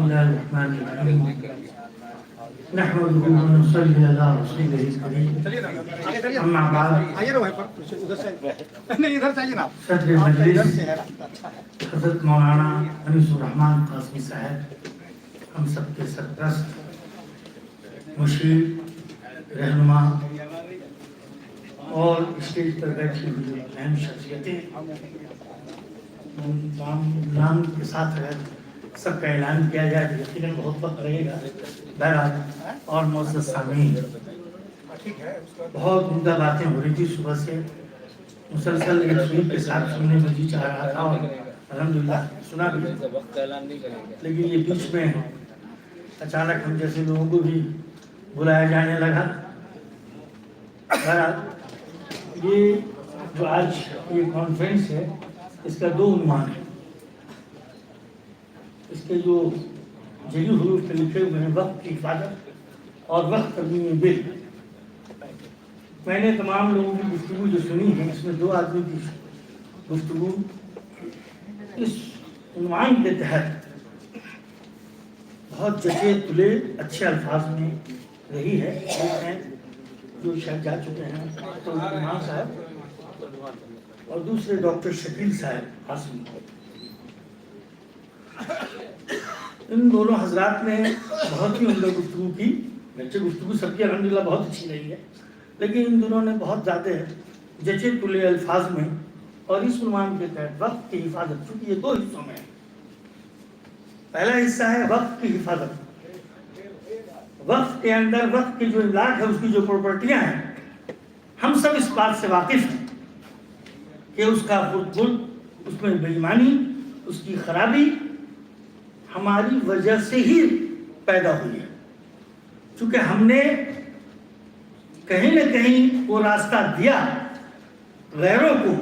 الله الرحمن الرحيم نحمده ونصلي على رسوله الكريم اما بعد صدر مجلس حضرت مولانا انیس الرحمان قاسمی صاحب ہم سب کے سرپرست مشیر رہنما اور اسٹیج پر بیٹھی ہوئی اہم شخصیتیں نام کے ساتھ اگر سب کا اعلان کیا جائے تو یقیناً بہت وقت رہے گا. بہرحال اور معزز سامعین، بہت عمدہ باتیں ہو رہی تھی صبح سے، مسلسل ایک سنی کے ساتھ سننے میں جی چاہ رہا تھا اور الحمدللہ سنا بھی، لیکن یہ بیچ میں اچانک ہم جیسے لوگوں کو بھی بلایا جانے لگا. بہرحال یہ جو آج یہ کانفرنس ہے اس کا دو عنوان ہے. اس کے جو جلی حروف پہ لکھے ہوئے ہیں وقت کی حفاظت اور وقت ترمیم بل. میں نے تمام لوگوں کی گفتگو جو سنی ہے اس میں دو آدمی کی گفتگو اس عنوان کے تحت بہت جچے تلے اچھے الفاظ میں رہی ہے. ایک ہیں جو شاید جا چکے ہیں تو امام صاحب، اور دوسرے ڈاکٹر شکیل صاحب قاسمی. ان دونوں حضرات نے بہت ہی عمدہ گفتگو کی. گرچہ گفتگو سب کی الحمدللہ بہت اچھی رہی ہے، لیکن ان دونوں نے بہت زیادہ جچے تلے الفاظ میں اور اس عنوان کے تحت وقت کی حفاظت، چونکہ یہ دو حصوں میں ہے. پہلا حصہ ہے وقت کی حفاظت. وقت کے اندر وقت کی جو املاک ہے، اس کی جو پراپرٹیاں ہیں، ہم سب اس بات سے واقف ہیں کہ اس کا خود اس میں بے ایمانی، اس کی خرابی ہماری وجہ سے ہی پیدا ہوئی ہے. چونکہ ہم نے کہیں نہ کہیں وہ راستہ دیا غیروں کو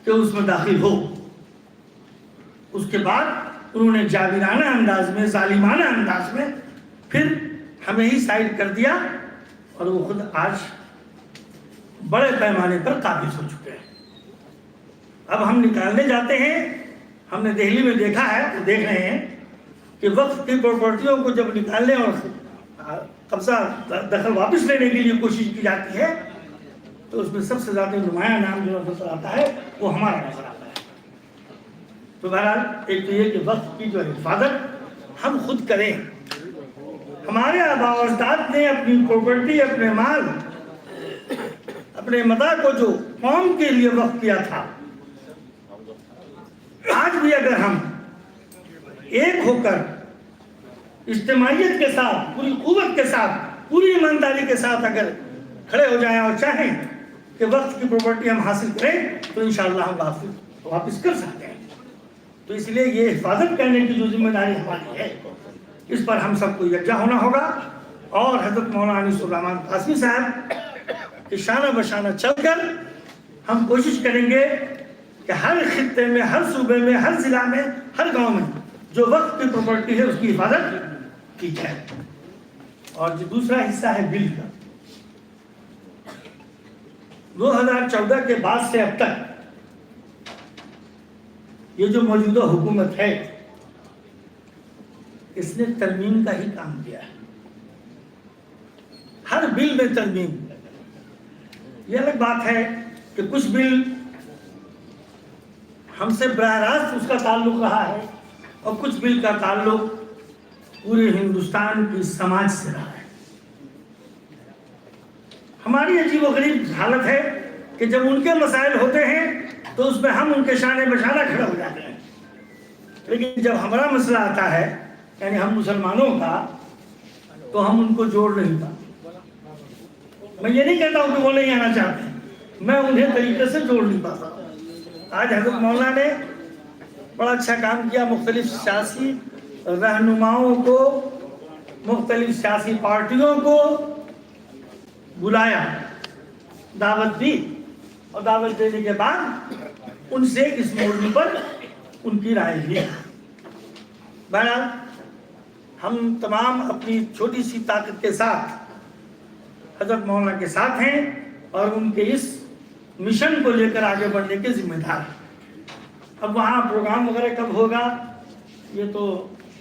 کہ اس میں داخل ہو. اس کے بعد انہوں نے جابرانہ انداز میں، ظالمانہ انداز میں پھر ہمیں ہی سائڈ کر دیا، اور وہ خود آج بڑے پیمانے پر قابض ہو چکے ہیں. اب ہم نکالنے جاتے ہیں. ہم نے دہلی میں دیکھا ہے، وہ دیکھ رہے ہیں کہ وقت کی پراپرٹیوں کو جب نکالنے اور قبضہ دخل واپس لینے کے لیے کوشش کی جاتی ہے تو اس میں سب سے زیادہ نمایاں نام جو نظر آتا ہے وہ ہمارا نظر آتا ہے. تو بہرحال ایک تو یہ کہ وقت کی جو حفاظت ہم خود کریں. ہمارے آباء و اجداد نے اپنی پراپرٹی، اپنے مال، اپنے متاع کو جو قوم کے لیے وقف کیا تھا، آج بھی اگر ہم ایک ہو کر اجتماعیت کے ساتھ، پوری قوت کے ساتھ، پوری ایمانداری کے ساتھ اگر کھڑے ہو جائیں اور چاہیں کہ وقت کی پراپرٹی ہم حاصل کریں تو انشاءاللہ ہم واپس کر سکتے ہیں. تو اس لیے یہ حفاظت کرنے کی جو ذمہ داری ہماری ہے، اس پر ہم سب کو یکجا ہونا ہوگا. اور حضرت مولانا انیس الرحمان قاسمی صاحب کے شانہ بشانہ چل کر ہم کوشش کریں گے کہ ہر خطے میں، ہر صوبے میں، ہر ضلع میں، ہر گاؤں میں جو وقت کی پراپرٹی ہے اس کی حفاظت کی جائے. اور جو دوسرا حصہ ہے بل کا، 2014 کے بعد سے اب تک یہ جو موجودہ حکومت ہے اس نے ترمیم کا ہی کام کیا ہے. ہر بل میں ترمیم. یہ الگ بات ہے کہ کچھ بل ہم سے براہ راست اس کا تعلق رہا ہے اور کچھ بل کا تعلق پورے ہندوستان کی سماج سے رہا ہے. ہماری عجیب و غریب حالت ہے کہ جب ان کے مسائل ہوتے ہیں تو اس میں ہم ان کے شانے بشانہ کھڑے ہو جاتے ہیں، لیکن جب ہمارا مسئلہ آتا ہے، یعنی ہم مسلمانوں کا، تو ہم ان کو جوڑ نہیں پاتے. میں یہ نہیں کہتا ہوں کہ وہ نہیں آنا چاہتے ہیں، میں انہیں طریقے سے جوڑ نہیں پاتا. آج حضرت مولانا نے بڑا اچھا کام کیا. مختلف سیاسی رہنماؤں کو، مختلف سیاسی پارٹیوں کو بلایا، دعوت دی، اور دعوت دینے کے بعد ان سے اس موضوع پر ان کی رائے لی. بہرحال ہم تمام اپنی چھوٹی سی طاقت کے ساتھ حضرت مولانا کے ساتھ ہیں اور ان کے اس مشن کو لے کر آگے بڑھنے کے ذمہ دار ہیں. اب وہاں پروگرام وغیرہ کب ہوگا یہ تو